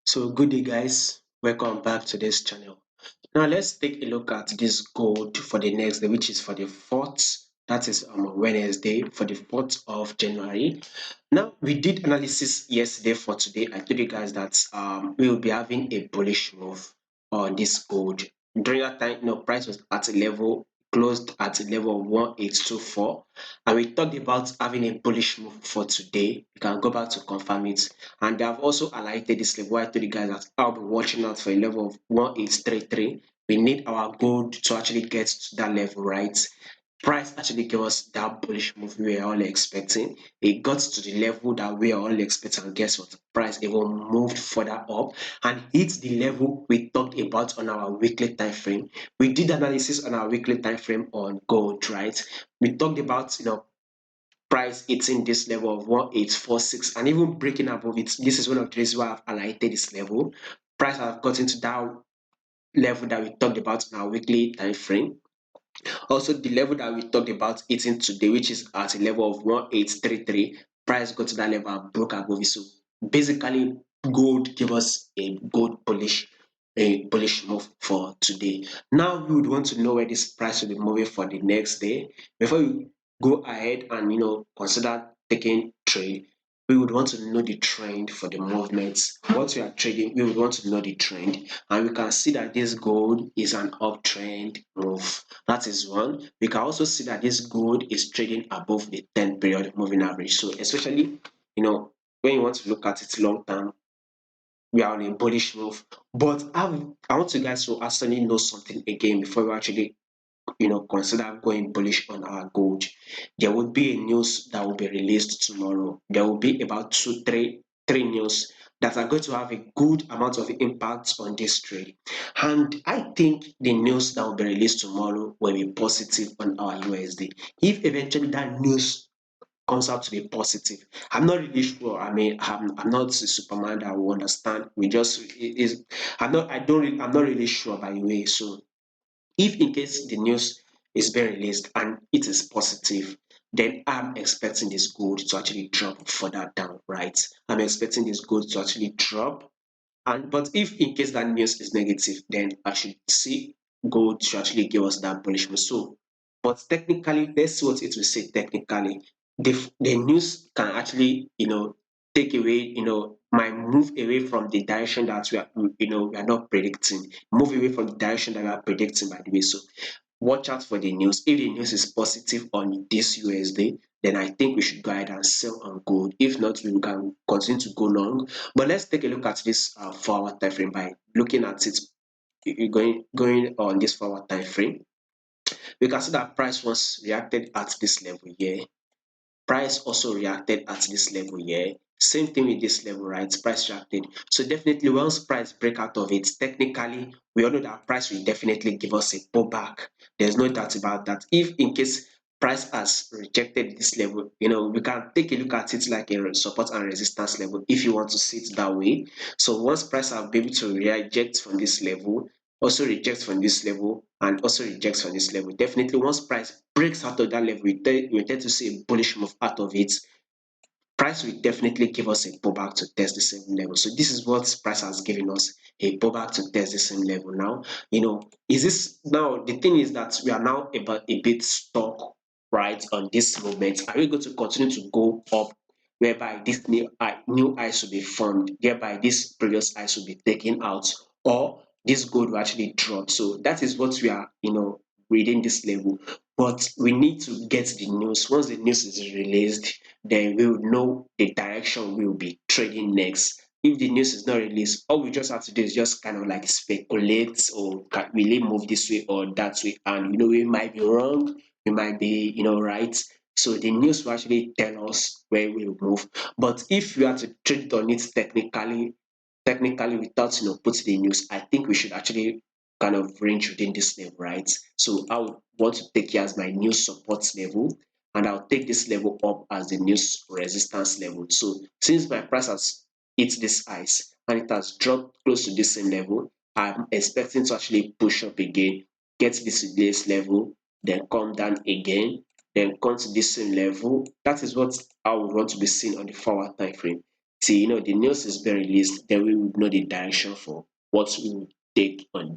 So good day guys, welcome back to this channel. Now let's take a look at this gold for the next day, which is for the 4th, that is Wednesday, for the 4th of January. Now we did analysis yesterday. For today I told you guys that we will be having a bullish move on this gold. During that time, price was at a level, closed at a level of 1824, and we talked about having a bullish move for today. You can go back to confirm it. And they have also highlighted this level. I told you guys that I'll be watching out for a level of 1833. We need our gold to actually get to that level, right? Price actually gave us that bullish move we were all expecting. It got to the level that we are all expecting, and guess what? Price even moved further up and hit the level we talked about on our weekly time frame. We did analysis on our weekly time frame on gold, right? We talked about price hitting this level of 1846 and even breaking above it. This is one of the reasons why I've highlighted this level. Price have gotten to that level that we talked about in our weekly time frame. Also, the level that we talked about hitting today, which is at a level of 1833, price got to that level and broke above it. So basically, gold gave us a bullish move for today. Now we would want to know where this price will be moving for the next day. Before we go ahead and consider taking trade, we would want to know the trend for the movements. Once we are trading, we would want to know the trend, and we can see that this gold is an uptrend move. That is one. We can also see that this gold is trading above the 10 period moving average. So especially, when you want to look at it long term, we are on a bullish move. But I want you guys to actually know something again before we actually consider going bullish on our gold. There will be a news that will be released tomorrow. There will be about three news that are going to have a good amount of impact on this trade. And I think the news that will be released tomorrow will be positive on our USD. If eventually that news comes out to be positive, I'm not really sure. I mean, I'm not a Superman that will understand. We just is I'm not really sure, by the way. So if in case the news is being released and it is positive, then I'm expecting this gold to actually drop further down, right? I'm expecting this gold to actually drop. And but if in case that news is negative, then I should see gold to actually give us that bullish move. So, but technically, let's see what it will say technically. The news can actually, take away, might move away from the direction that we are not predicting, move away from the direction that we are predicting, by the way. So watch out for the news. If the news is positive on this USD, then I think we should go ahead and sell on gold. If not, we can continue to go long. But let's take a look at this 4 hour time frame by looking at it. Going on this 4 hour time frame, we can see that price once reacted at this level here. Price also reacted at this level here. Same thing with this level, right? Price reacted. So definitely once price break out of it, technically we all know that price will definitely give us a pullback. There's no doubt about that. If in case price has rejected this level, we can take a look at it like a support and resistance level if you want to see it that way. So once price have been able to reject from this level, also rejects from this level, and also rejects from this level, definitely once price breaks out of that level, we tend to see a bullish move out of it. Price will definitely give us a pullback to test the same level. So this is what price has given us, a pullback to test the same level. Now, is this now the thing is that we are now about a bit stuck, right, on this movement. Are we going to continue to go up, whereby this new highs will be formed, thereby this previous highs will be taken out, or this gold will actually drop? So that is what we are, reading this level. But we need to get the news. Once the news is released, then we will know the direction we will be trading next. If the news is not released, all we just have to do is just kind of like speculate, or will it move this way or that way? And we might be wrong, we might be right. So the news will actually tell us where we will move. But if we are to trade on it technically without putting the news, I think we should actually kind of range within this level, right? So I would want to take it as my new support level, and I'll take this level up as the new resistance level. So since my price has hit this ice and it has dropped close to this same level, I'm expecting to actually push up again, get this level, then come down again, then come to this same level. That is what I would want to be seeing on the 4 hour time frame. till the news is being released, then we would know the direction for what we will take on